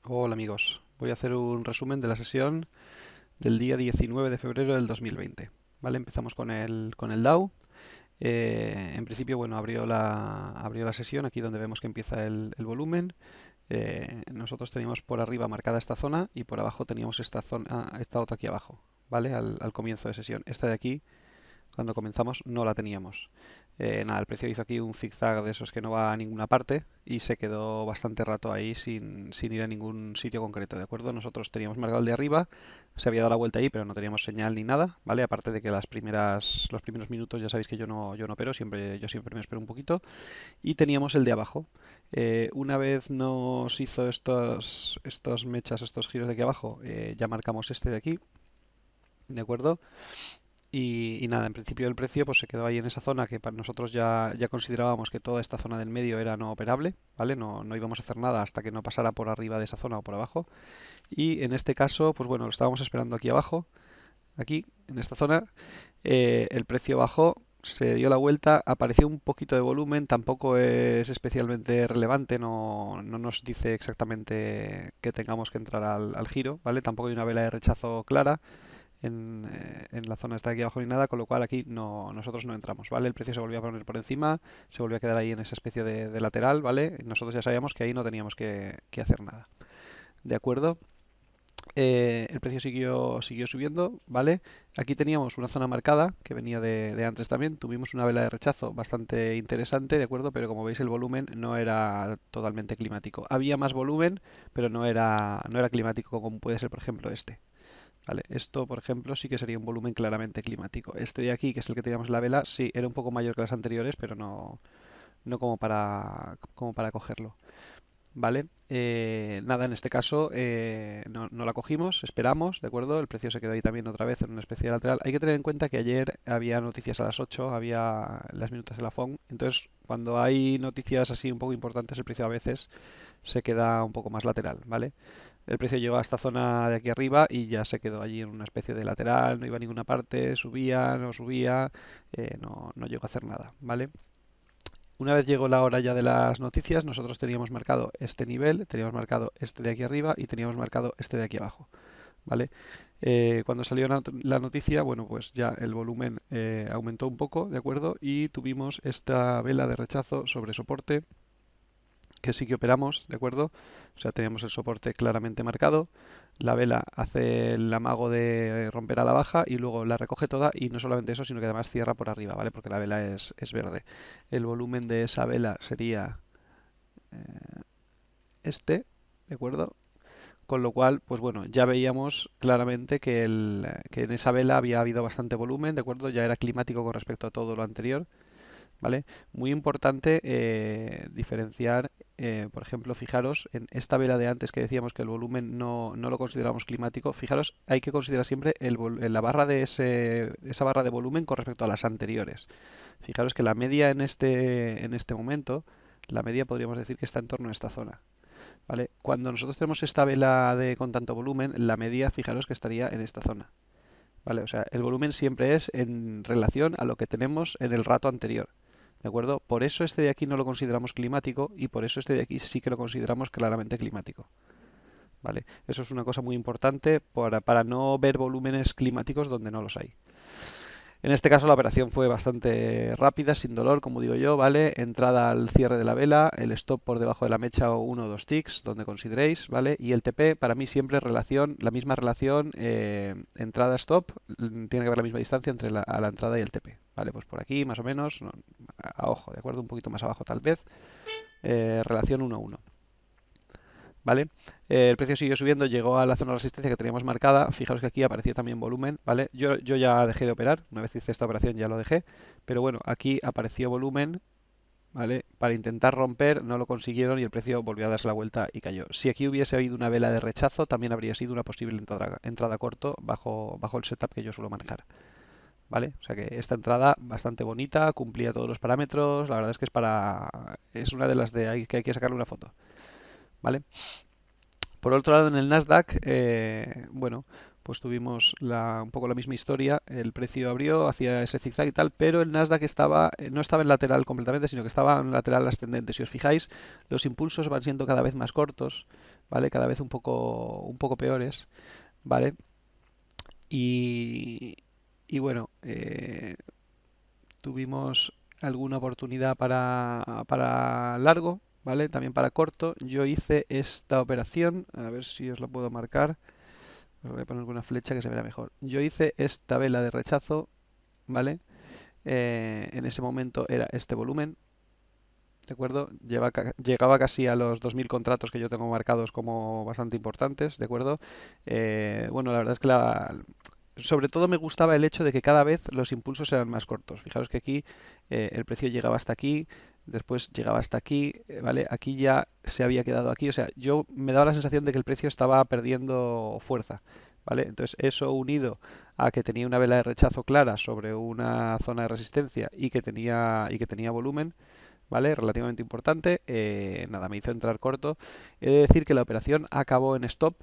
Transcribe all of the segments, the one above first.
Hola amigos, voy a hacer un resumen de la sesión del día 19 de febrero del 2020. ¿Vale? Empezamos con el DAO. En principio, bueno, abrió la sesión aquí donde vemos que empieza el volumen. Nosotros teníamos por arriba marcada esta zona y por abajo teníamos esta zona, esta otra aquí abajo, ¿vale? Al comienzo de sesión. Esta de aquí cuando comenzamos no la teníamos. Nada, el precio hizo aquí un zigzag de esos que no va a ninguna parte y se quedó bastante rato ahí sin ir a ningún sitio concreto, ¿de acuerdo? Nosotros teníamos marcado el de arriba, se había dado la vuelta ahí, pero no teníamos señal ni nada, ¿vale? Aparte de que los primeros minutos ya sabéis que yo no opero, yo siempre me espero un poquito. Y teníamos el de abajo. Una vez nos hizo estos mechas, estos giros de aquí abajo, ya marcamos este de aquí, ¿de acuerdo? Y nada, en principio el precio pues se quedó ahí en esa zona que para nosotros ya considerábamos que toda esta zona del medio era no operable, ¿vale? No íbamos a hacer nada hasta que no pasara por arriba de esa zona o por abajo. Y en este caso, pues bueno, lo estábamos esperando aquí abajo, aquí, en esta zona. El precio bajó, se dio la vuelta, apareció un poquito de volumen, tampoco es especialmente relevante, no nos dice exactamente que tengamos que entrar al giro, ¿vale? Tampoco hay una vela de rechazo clara en la zona está aquí abajo ni nada, con lo cual aquí nosotros no entramos, ¿vale? El precio se volvió a poner por encima, se volvió a quedar ahí en esa especie de lateral, ¿vale? Nosotros ya sabíamos que ahí no teníamos que hacer nada, ¿de acuerdo? El precio siguió subiendo, ¿vale? Aquí teníamos una zona marcada que venía de antes también. Tuvimos una vela de rechazo bastante interesante, ¿de acuerdo? Pero como veis el volumen no era totalmente climático. Había más volumen, pero no era climático como puede ser, por ejemplo, este. Vale, esto, por ejemplo, sí que sería un volumen claramente climático. Este de aquí, que es el que teníamos en la vela, sí, era un poco mayor que las anteriores, pero no como para cogerlo. Vale, nada, en este caso no la cogimos, esperamos, ¿de acuerdo? El precio se quedó ahí también otra vez en una especie de lateral. Hay que tener en cuenta que ayer había noticias a las 8, había las minutas de la FON, entonces cuando hay noticias así un poco importantes, el precio a veces se queda un poco más lateral, ¿vale? El precio llegó a esta zona de aquí arriba y ya se quedó allí en una especie de lateral, no iba a ninguna parte, subía, no subía, no llegó a hacer nada, ¿vale? Una vez llegó la hora ya de las noticias, nosotros teníamos marcado este nivel, teníamos marcado este de aquí arriba y teníamos marcado este de aquí abajo, ¿vale? Cuando salió la noticia, bueno, pues ya el volumen aumentó un poco, ¿de acuerdo? Y tuvimos esta vela de rechazo sobre soporte que sí que operamos, ¿de acuerdo? O sea, teníamos el soporte claramente marcado, la vela hace el amago de romper a la baja y luego la recoge toda y no solamente eso, sino que además cierra por arriba, ¿vale? Porque la vela es verde. El volumen de esa vela sería este, ¿de acuerdo? Con lo cual, pues bueno, ya veíamos claramente que en esa vela había habido bastante volumen, ¿de acuerdo? Ya era climático con respecto a todo lo anterior. ¿Vale? Muy importante diferenciar, por ejemplo, fijaros en esta vela de antes que decíamos que el volumen no lo consideramos climático. Fijaros, hay que considerar siempre la barra esa barra de volumen con respecto a las anteriores. Fijaros que la media en este momento, la media podríamos decir que está en torno a esta zona. ¿Vale? Cuando nosotros tenemos esta vela con tanto volumen, la media, fijaros que estaría en esta zona. ¿Vale? O sea, el volumen siempre es en relación a lo que tenemos en el rato anterior. ¿De acuerdo? Por eso este de aquí no lo consideramos climático y por eso este de aquí sí que lo consideramos claramente climático. ¿Vale? Eso es una cosa muy importante para no ver volúmenes climáticos donde no los hay. En este caso la operación fue bastante rápida, sin dolor, como digo yo, ¿vale? Entrada al cierre de la vela, el stop por debajo de la mecha o uno o dos ticks, donde consideréis, ¿vale? Y el TP para mí siempre la misma relación entrada-stop, tiene que haber la misma distancia entre la entrada y el TP, ¿vale? Pues por aquí más o menos, a ojo, ¿de acuerdo? Un poquito más abajo tal vez, relación 1 a 1. ¿Vale? El precio siguió subiendo, llegó a la zona de resistencia que teníamos marcada. Fijaros que aquí apareció también volumen, ¿vale? Yo ya dejé de operar, una vez hice esta operación ya lo dejé, pero bueno, aquí apareció volumen, ¿vale? Para intentar romper, no lo consiguieron y el precio volvió a darse la vuelta y cayó. Si aquí hubiese habido una vela de rechazo, también habría sido una posible entrada corto bajo el setup que yo suelo manejar. ¿Vale? O sea que esta entrada bastante bonita, cumplía todos los parámetros, la verdad es que es una de las que hay que sacarle una foto, ¿vale? Por otro lado, en el Nasdaq, bueno, pues tuvimos un poco la misma historia. El precio abrió, hacía ese zigzag y tal, pero el Nasdaq no estaba en lateral completamente, sino que estaba en lateral ascendente. Si os fijáis, los impulsos van siendo cada vez más cortos, ¿vale? Cada vez un poco peores, ¿vale? Y, y bueno, tuvimos alguna oportunidad para largo, ¿vale? También para corto. Yo hice esta operación, a ver si os la puedo marcar. Os voy a poner alguna flecha que se verá mejor. Yo hice esta vela de rechazo, ¿vale? En ese momento era este volumen, ¿de acuerdo? Llegaba casi a los 2000 contratos que yo tengo marcados como bastante importantes, ¿de acuerdo? Bueno, la verdad es que sobre todo me gustaba el hecho de que cada vez los impulsos eran más cortos. Fijaros que aquí el precio llegaba hasta aquí, después llegaba hasta aquí, ¿vale? Aquí ya se había quedado aquí. O sea, yo me daba la sensación de que el precio estaba perdiendo fuerza, ¿vale? Entonces eso unido a que tenía una vela de rechazo clara sobre una zona de resistencia y que tenía volumen, ¿vale? Relativamente importante. Nada, me hizo entrar corto. He de decir que la operación acabó en stop,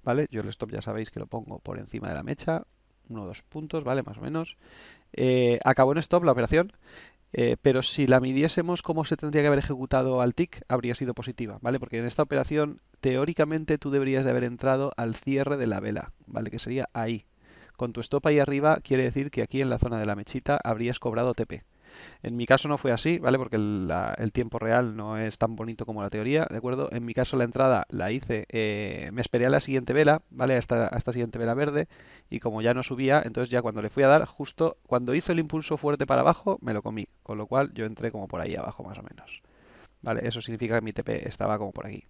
¿vale? Yo el stop ya sabéis que lo pongo por encima de la mecha, 1 o 2 puntos, ¿vale? Más o menos. Acabó en stop la operación, pero si la midiésemos como se tendría que haber ejecutado al tick, habría sido positiva, ¿vale? Porque en esta operación, teóricamente, tú deberías de haber entrado al cierre de la vela, ¿vale? Que sería ahí. Con tu stop ahí arriba, quiere decir que aquí en la zona de la mechita habrías cobrado TP. En mi caso no fue así, ¿vale? Porque el tiempo real no es tan bonito como la teoría, ¿de acuerdo? En mi caso la entrada la hice, me esperé a la siguiente vela, ¿vale? A esta siguiente vela verde, y como ya no subía, entonces ya cuando le fui a dar, justo cuando hizo el impulso fuerte para abajo, me lo comí, con lo cual yo entré como por ahí abajo más o menos, ¿vale? Eso significa que mi TP estaba como por aquí.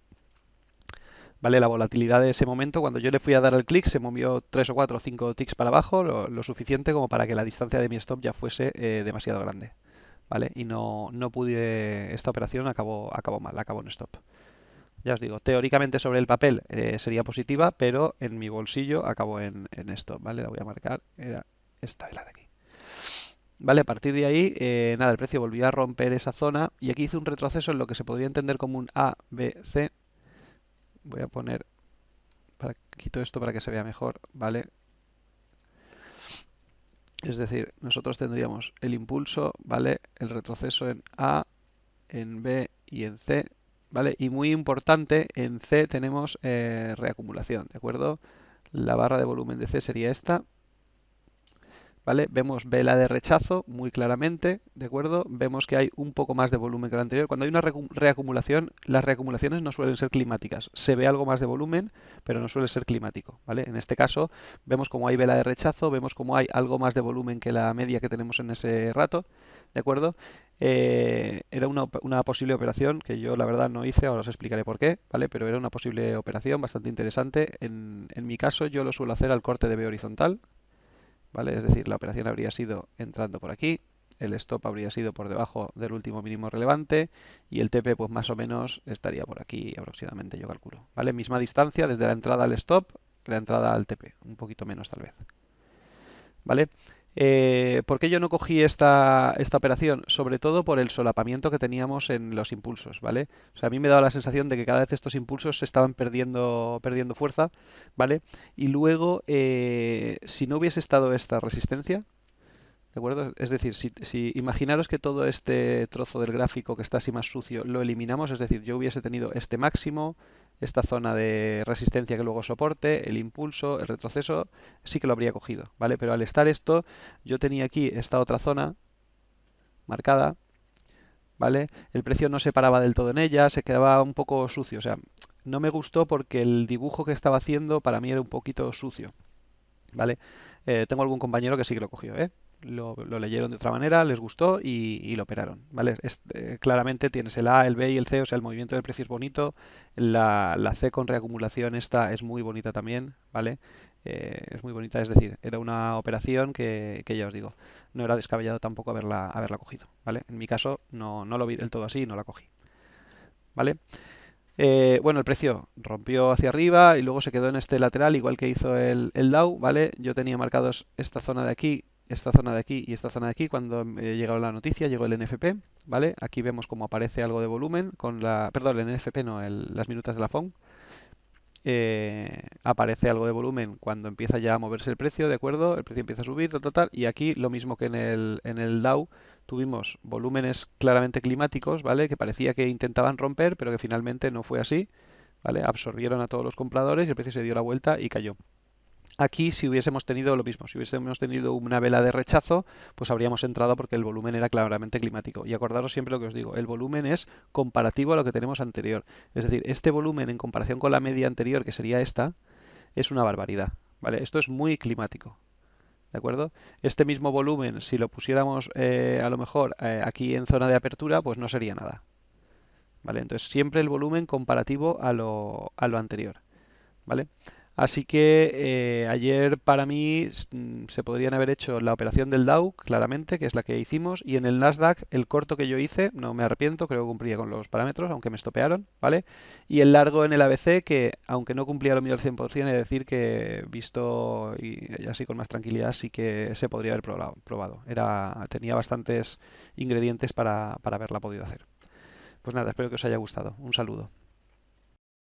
¿Vale? La volatilidad de ese momento, cuando yo le fui a dar el clic, se movió 3 o 4 o 5 ticks para abajo, lo suficiente como para que la distancia de mi stop ya fuese demasiado grande. ¿Vale? Y no pude, esta operación acabó mal, acabó en stop. Ya os digo, teóricamente sobre el papel sería positiva, pero en mi bolsillo acabó en stop, ¿vale? La voy a marcar, era esta vela de aquí. Vale, a partir de ahí, nada, el precio volvió a romper esa zona y aquí hice un retroceso en lo que se podría entender como un A, B, C. Voy a poner, quito esto para que se vea mejor, ¿vale? Es decir, nosotros tendríamos el impulso, ¿vale? El retroceso en A, en B y en C, ¿vale? Y muy importante, en C tenemos reacumulación, ¿de acuerdo? La barra de volumen de C sería esta, ¿vale? Vemos vela de rechazo muy claramente, ¿de acuerdo? Vemos que hay un poco más de volumen que la anterior. Cuando hay una reacumulación, las reacumulaciones no suelen ser climáticas. Se ve algo más de volumen, pero no suele ser climático, ¿vale? En este caso, vemos como hay vela de rechazo, vemos como hay algo más de volumen que la media que tenemos en ese rato, ¿de acuerdo? Era una posible operación que yo la verdad no hice, ahora os explicaré por qué, ¿vale? Pero era una posible operación bastante interesante. En mi caso yo lo suelo hacer al corte de B horizontal, ¿vale? Es decir, la operación habría sido entrando por aquí, el stop habría sido por debajo del último mínimo relevante y el TP pues más o menos estaría por aquí aproximadamente, yo calculo, ¿vale? Misma distancia desde la entrada al stop, la entrada al TP, un poquito menos tal vez, ¿vale? ¿Por qué yo no cogí esta operación? Sobre todo por el solapamiento que teníamos en los impulsos, ¿vale? O sea, a mí me daba la sensación de que cada vez estos impulsos se estaban perdiendo fuerza, ¿vale? Y luego, si no hubiese estado esta resistencia, ¿de acuerdo? Es decir, si imaginaros que todo este trozo del gráfico que está así más sucio lo eliminamos, es decir, yo hubiese tenido este máximo, esta zona de resistencia que luego soporte, el impulso, el retroceso, sí que lo habría cogido, ¿vale? Pero al estar esto, yo tenía aquí esta otra zona marcada, ¿vale? El precio no se paraba del todo en ella, se quedaba un poco sucio, o sea, no me gustó porque el dibujo que estaba haciendo para mí era un poquito sucio, ¿vale? Tengo algún compañero que sí que lo cogió, ¿eh? Lo leyeron de otra manera, les gustó y lo operaron, ¿vale? Claramente tienes el A, el B y el C, o sea, el movimiento del precio es bonito, la C con reacumulación esta es muy bonita también, ¿vale? Es muy bonita, es decir, era una operación que ya os digo, no era descabellado tampoco haberla cogido, ¿vale? En mi caso no lo vi del todo así y no la cogí, ¿vale? Bueno, el precio rompió hacia arriba y luego se quedó en este lateral, igual que hizo el Dow, ¿vale? Yo tenía marcados esta zona de aquí, esta zona de aquí y esta zona de aquí cuando llegó la noticia, llegó el NFP, ¿vale? Aquí vemos cómo aparece algo de volumen con perdón, el NFP no, las minutas de la FOM. aparece algo de volumen cuando empieza ya a moverse el precio, ¿de acuerdo? El precio empieza a subir, total, y aquí lo mismo que en el Dow, tuvimos volúmenes claramente climáticos, ¿vale? Que parecía que intentaban romper, pero que finalmente no fue así, ¿vale? Absorbieron a todos los compradores y el precio se dio la vuelta y cayó. Aquí, si hubiésemos tenido lo mismo, si hubiésemos tenido una vela de rechazo, pues habríamos entrado porque el volumen era claramente climático. Y acordaros siempre lo que os digo, el volumen es comparativo a lo que tenemos anterior. Es decir, este volumen en comparación con la media anterior, que sería esta, es una barbaridad, ¿vale? Esto es muy climático, ¿de acuerdo? Este mismo volumen, si lo pusiéramos a lo mejor aquí en zona de apertura, pues no sería nada, ¿vale? Entonces, siempre el volumen comparativo a lo anterior. ¿Vale? Así que ayer para mí se podrían haber hecho la operación del Dow, claramente, que es la que hicimos, y en el Nasdaq el corto que yo hice, no me arrepiento, creo que cumplía con los parámetros, aunque me estopearon, ¿vale? Y el largo en el ABC, que aunque no cumplía lo mío al 100%, he de decir que visto y así con más tranquilidad, sí que se podría haber probado. Tenía bastantes ingredientes para haberla podido hacer. Pues nada, espero que os haya gustado. Un saludo.